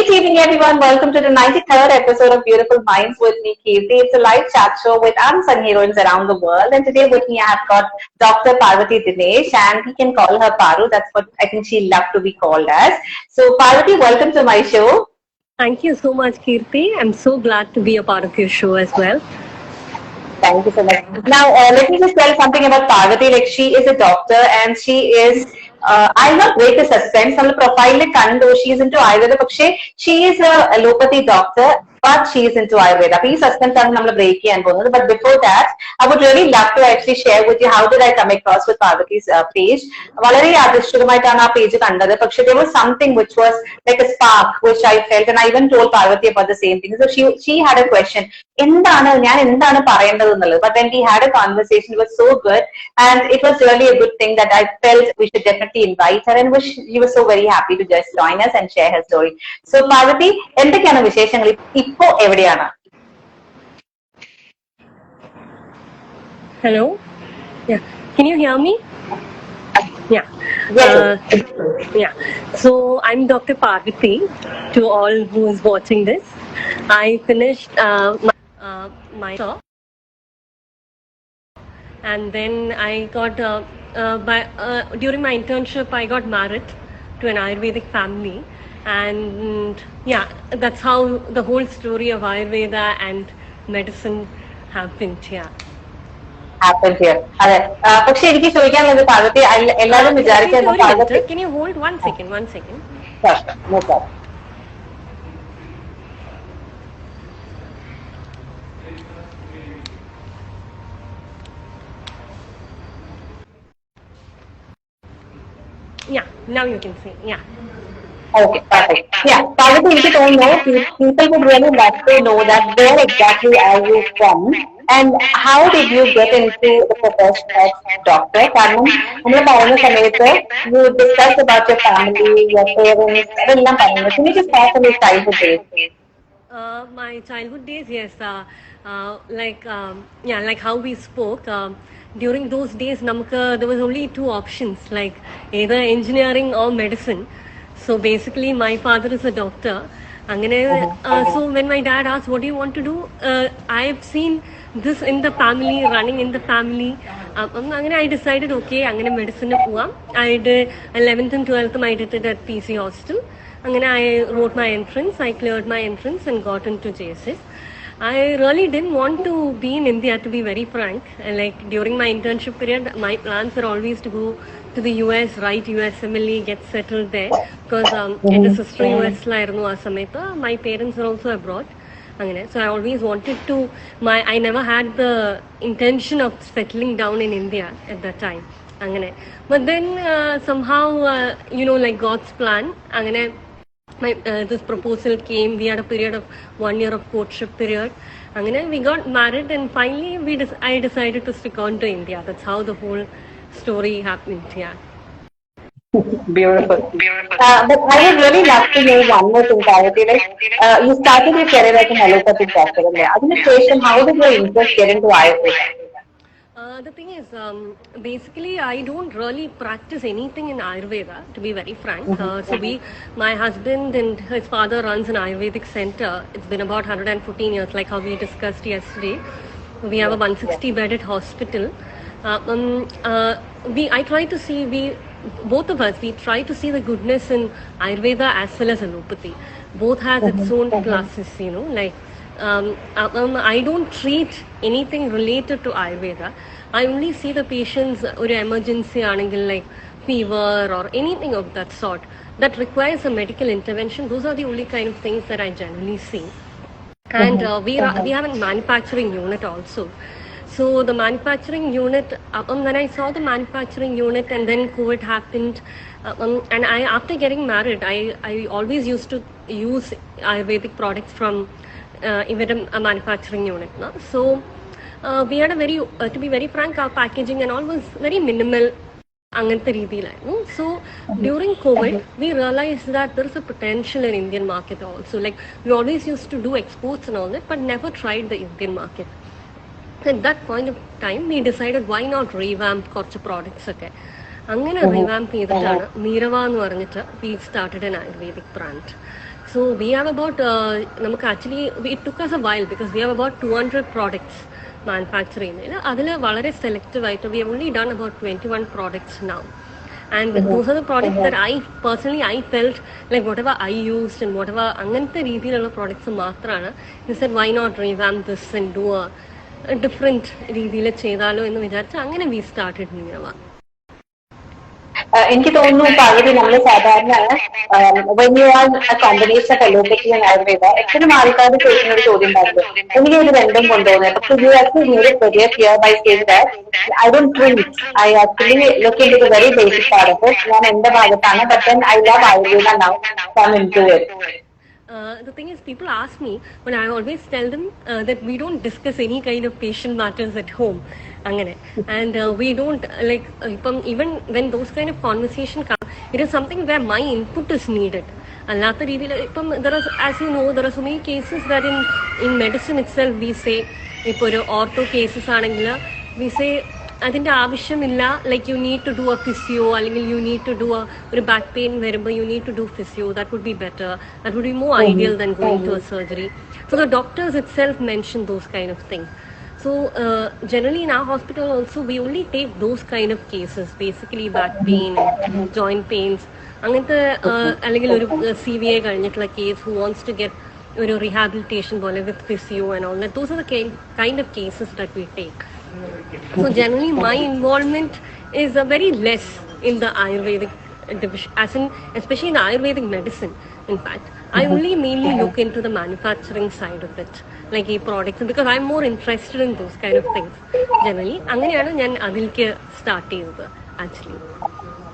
Great evening, everyone. Welcome to the 93rd episode of Beautiful Minds with me, Kirthi. It's a live chat show with unsung heroines around the world. And today with me, I have got Dr. Parvathi Dinesh, and we can call her Paru. That's what I think she loved to be called as. So, Parvati, welcome to my show. Thank you so much, Kirthi. I'm so glad to be a part of your show as well. Thank you so much. Now, let me just tell something about Parvati. Like, she is a doctor and she is, I'll not break the suspense. On the profile, she is into Ayurveda. She is a allopathy doctor, but she is into Ayurveda. Please suspense break. But before that, I would really love to actually share with you how did I come across with Parvati's page. There was something which was like a spark, which I felt, and I even told Parvati about the same thing. So she had a question. But then we had a conversation. It was so good, and it was really a good thing that I felt we should definitely invite her, and she was so very happy to just join us and share her story. So, Parvati, എന്തൊക്കെയാണ് വിശേഷങ്ങൾ ഇപ്പോ എവിടെയാണ്? Hello. Yeah. Can you hear me? Yeah. Yeah. So I'm Dr. Parvathi. To all who is watching this, I finished my talk, and then I got during my internship I got married to an Ayurvedic family, and yeah, that's how the whole story of Ayurveda and medicine happened. Yeah. Happened here. പക്ഷെ എനിക്ക് ചോദിക്കാനുള്ളത് പാർവതി എല്ലാവരും വിചാരിക്കുന്നത്. Can you hold 1 second? 1 second. No problem. Yeah, now you can see. Yeah. Okay, perfect. Yeah, Parvati, if you don't know, people would really love to know that where exactly are you from and how did you get into the profession of doctor? You discussed about your family, your parents, can you just talk about your childhood days? My childhood days, yes. Like how we spoke. During those days, there was only 2 options, like either engineering or medicine. So basically, my father is a doctor. So when my dad asked, what do you want to do? I've seen this in the family, running in the family. I decided, okay, I'm going to medicine. I did 11th and 12th, I did it at PC Hostel. I wrote my entrance, I cleared my entrance and got into JSS. I really didn't want to be in India, to be very frank. Like during my internship period, my plans were always to go to the US, write USMLE, get settled there. Because my sister US my parents were also abroad. So I always wanted to, I never had the intention of settling down in India at that time. But then somehow, like God's plan, this proposal came. We had a period of 1 year of courtship period. We got married, and finally I decided to stick on to India. That's how the whole story happened. Yeah. Beautiful. But I would really love to know one more thing, Parvati. You started your career as an allopathic doctor. How did your interest get into Ayurveda? The thing is, basically, I don't really practice anything in Ayurveda, to be very frank. My husband and his father runs an Ayurvedic center. It's been about 114 years, like how we discussed yesterday. We have a 160-bedded hospital. I try to see, both of us, we try to see the goodness in Ayurveda as well as allopathy. Both has its own classes, I don't treat anything related to Ayurveda. I only see the patients or emergency, like fever or anything of that sort that requires a medical intervention. Those are the only kind of things that I generally see. And we have a manufacturing unit also. So the manufacturing unit, when I saw the manufacturing unit and then COVID happened, and after getting married, I always used to use Ayurvedic products from even a manufacturing unit. No? So we had a very, to be very frank, our packaging and all was very minimal. So during COVID, we realized that there is a potential in Indian market also. Like we always used to do exports and all that, but never tried the Indian market. At that point of time, we decided why not revamp കുറച്ച് products ഒക്കെ. അങ്ങനെ revamp ചെയ്തിട്ടാണ് Nirava എന്ന് പറഞ്ഞിട്ട് we started an Ayurvedic brand. So So we have about, actually, it took us a while because we have about 200 products manufacturing. Adil valare selective item. We have only done about 21 products now. And those are the products that I personally I felt like whatever I used and whatever അങ്ങനത്തെ രീതിയിലുള്ള products മാത്രമാണ്. He said why not revamp this and do a different രീതിയിൽ ചെയ്താലോ എന്ന് വിചാരിച്ച് അങ്ങനെ we started Nirava. എനിക്ക് തോന്നുന്നു പകുതി നമ്മൾ സാധാരണ when you are a combination of allopathy and Ayurveda, എപ്പോഴും ആൾക്കാർ ചോദിക്കുന്ന ഒരു ചോദ്യം ഉണ്ടാവില്ലേ, എനിക്ക് ഇത് രണ്ടും കൊണ്ടുപോകുന്നത്. പക്ഷെ you actually made it very clear by saying that I don't treat, I actually look into the very basic part of it. ഞാൻ എന്റെ ഭാഗത്താണ്, but then I love Ayurveda now, so I'm into it. The thing is, people ask me, but I always tell them that we don't discuss any kind of patient matters at home. And we don't, like, even when those kind of conversation come, it is something where my input is needed. There are, as you know, there are so many cases that in medicine itself we say, if ortho cases we say, അതിന്റെ ആവശ്യമില്ല, like you need to do a physio അല്ലെങ്കിൽ you need to do ഒരു back pain വരുമ്പോൾ you need to do physio, that would be better, that would be more ideal than going to a surgery. So the doctors itself mention those kind of thing. So generally in our hospital also we only take those kind of cases, basically back pain, joint pains, അങ്ങനത്തെ അല്ലെങ്കിൽ ഒരു CVA കഴിഞ്ഞിട്ടുള്ള case who wants to get ഒരു rehabilitation പോലെ with physio and all that. Those are the kind of cases that we take. So generally my involvement is very less in the Ayurvedic division, as in especially in Ayurvedic medicine. In fact, I only mainly look into the manufacturing side of it, like a product, because I'm more interested in those kind of things. Generally, അങ്ങനെയാണ് ഞാൻ അതിലേക്ക് start ചെയ്തത് actually.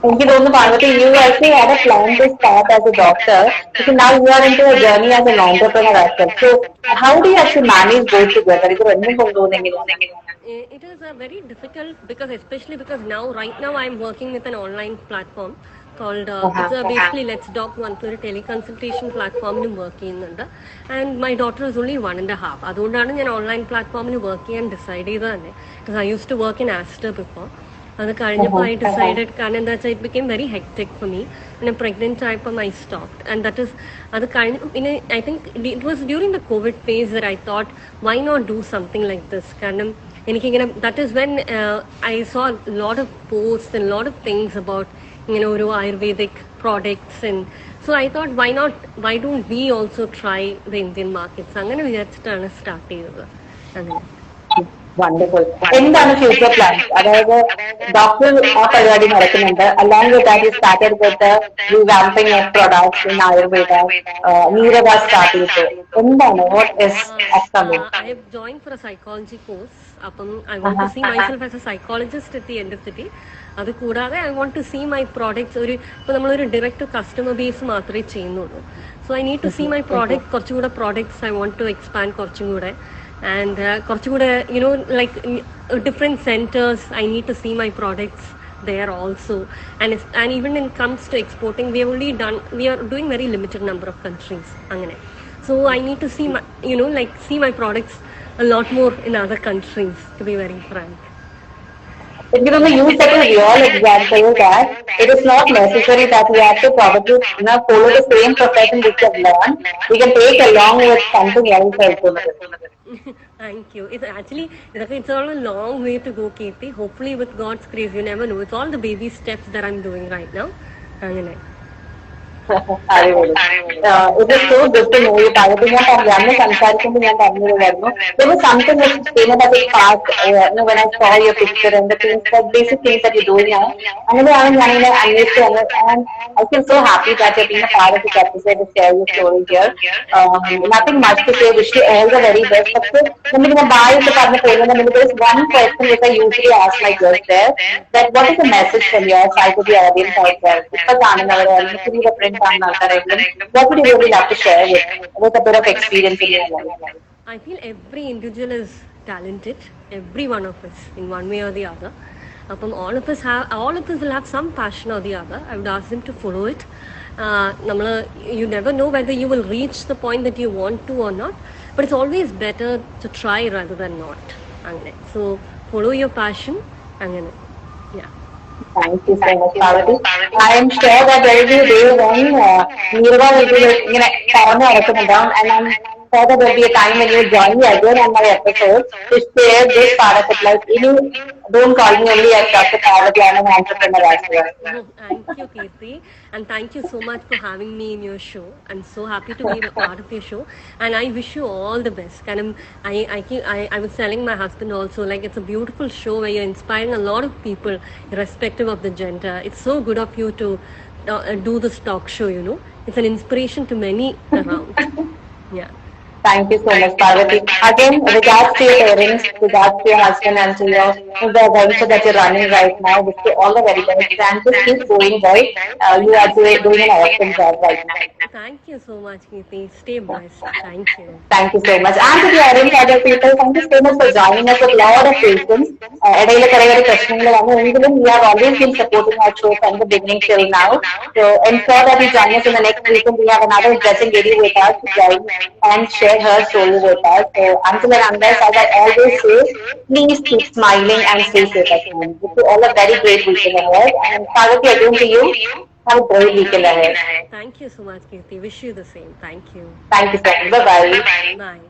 എനിക്ക് തോന്നുന്നു Parvathi, you actually had a plan to start as a doctor, because now you are into a journey as an entrepreneur as well. So how do you actually manage both together? ഇത് രണ്ടും കൊണ്ടുപോകുന്നെങ്കിൽ it is very difficult, because especially because right now I'm working with an online platform called it's basically Let's Doc One, ഒരു teleconsultation പ്ലാറ്റ്ഫോമിലും work ചെയ്യുന്നുണ്ട്. And my daughter is only 1.5. അതുകൊണ്ടാണ് ഞാൻ online പ്ലാറ്റ്ഫോമിൽ work ചെയ്യാൻ decide ചെയ്തത് തന്നെ. Because I use to work in Aster before. അത് കഴിഞ്ഞപ്പോൾ ഐ ഡിസൈഡഡ്, കാരണം എന്താ വെച്ചാൽ it became very hectic for me. പിന്നെ പ്രഗ്നന്റ് ആയപ്പോൾ I stopped. And that is അത് കഴിഞ്ഞ് പിന്നെ I think it was during the COVID phase that I thought why not do something like this. കാരണം എനിക്കിങ്ങനെ that is when I saw lot of post and lot of things about ഒരു Ayurvedic products, and so I thought why don't we also try the Indian markets? അങ്ങനെ വിചാരിച്ചിട്ടാണ് start ചെയ്തത്. അങ്ങനെ wonderful. എന്താണ് future plans? അതായത് doctor ആ പരിപാടി നടക്കുന്നുണ്ട്, അല്ലാണ്ട് that you started with revamping of products in Ayurveda, നീരവ സ്റ്റാർട്ട് ചെയ്തു. എന്താണ് what is upcoming? I have joined for a psychology course. അപ്പം I want to see myself as a psychologist at the end of the day. അത് കൂടാതെ I want to see my products ഇപ്പോൾ നമ്മളൊരു direct customer base മാത്രമേ ചെയ്യുന്നുള്ളൂ. So I need to see my product, കുറച്ചുകൂടെ products I want to expand കുറച്ചും കൂടെ. And കുറച്ചുകൂടെ ലൈക്ക് ഡിഫറെൻറ്റ് സെൻറ്റേഴ്സ് ഐ നീഡ് ടു സീ മൈ പ്രോഡക്ട്സ് there also. And even when it comes to exporting, we are doing very limited number of countries angane. So I need to see my, see my products a lot more in other countries, to be very frank. Because you set a real example that it is not necessary that we have to probably follow the same profession which we have learned. We can take along with something else also. Thank you. It's all a long way to go, Kirthi. Hopefully with God's grace, you never know. It's all the baby steps that I'm doing right now. It is so good to know you. Parvati, ഞാൻ പറയാമെന്ന് സംസാരിക്കുമ്പോൾ ഞാൻ പറഞ്ഞിരുന്നു, there was something that came up as a part when I saw your picture and the things, the basic things that you're doing now. അങ്ങനെയാണ് ഞാനിങ്ങനെ അന്വേഷിച്ചു വന്നത്. And I feel so happy that you're being a part of this episode to share your story here. Nothing much to say. Wish you all the very best. പക്ഷേ നമ്മളിങ്ങനെ ബായൊക്കെ പറഞ്ഞു പോകുന്നത്, there is one question which I usually ask my guests there, that what is the message from your side to the audience out there? ഇപ്പൊ കാണുന്നവരെ അല്ലെങ്കിൽ what would you really love to share with a bit of experience in your life? I feel every individual is talented, every one of us in one way or the other. All of us will have some passion or the other. I would ask them to follow it. You never know whether you will reach the point that you want to or not, but it's always better to try rather than not. So follow your passion. Yeah. Thank you so much, Parvati. I am sure that there will be a day when Nirava will be like, corner down, and I'm sure that there will be a time when you join me again on my episode to share this part of it. Like, don't call me only as Dr. Parvati, I'm an entrepreneur as well. Oh, thank you, Kirti, and thank you so much for having me in your show. I'm so happy to be a part of your show, and I wish you all the best. And I was telling my husband also, like it's a beautiful show where you're inspiring a lot of people, irrespective of the gender. It's so good of you to do this talk show. It's an inspiration to many around. Yeah. Thank you so much, Parvati. Again, regards to your parents, regards to your husband, and to your the venture that you're running right now. Wish you all the very best, and just keep going, boy. You are doing an awesome job right now. Thank you so much, Kirti. Stay blessed. Thank you. Thank you so much. And to the audience, other people, thank you so much for joining us with a lot of patience. ഇടയിലെ കുറെ പ്രശ്നങ്ങൾ വന്നു എങ്കിലും we have always been supporting our show from the beginning till now. So ensure that you join us in the next week, and we have another interesting lady with us to join and share her story with us. So until and unless, as I always say, please keep smiling and stay safe at home. Wish you all a very great weekend ahead. And Parvati, again to you, have a great weekend ahead. Thank you so much, Kirti. Wish you the same. Thank you. Thank you so much. Bye bye. Bye.